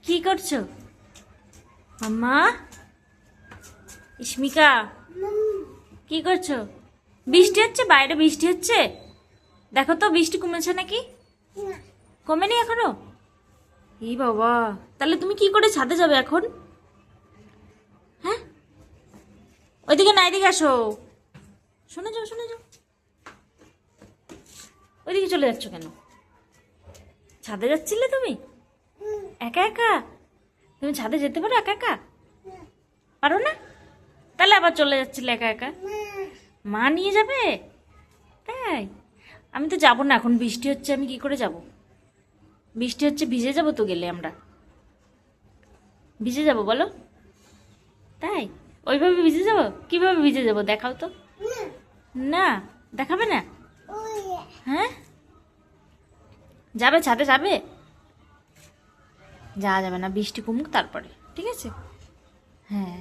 কি করছো মাম্মা? ইস্মিকা কি করছো? বৃষ্টি হচ্ছে, বাইরে বৃষ্টি হচ্ছে। দেখো তো বৃষ্টি কমেছে নাকি। কমেনি এখনো? এই বাবা, তাহলে তুমি কি করে ছাদে যাবে এখন? হ্যাঁ, ওইদিকে না, এদিকে আসো। শুনে যাও, শুনে যাও। ওইদিকে চলে যাচ্ছ কেন? ছাদে যাচ্ছিলে তুমি একা একা? তুমি ছাদে যেতে পারো একা একা? পারো না? তাহলে আবার চলে যাচ্ছিলে একা একা? মা নিয়ে যাবে? তাই? আমি তো যাবো না, এখন বৃষ্টি হচ্ছে, আমি কি করে যাব? বৃষ্টি হচ্ছে, ভিজে যাবো তো গেলে আমরা। ভিজে যাব বলো? তাই? ওইভাবে ভিজে যাব? কিভাবে ভিজে যাব দেখাও তো। না, দেখাবে না? হ্যাঁ, যাবে ছাদে যাবে? যাওয়া যাবে না, বৃষ্টি কমুক তারপরে, ঠিক আছে? হ্যাঁ।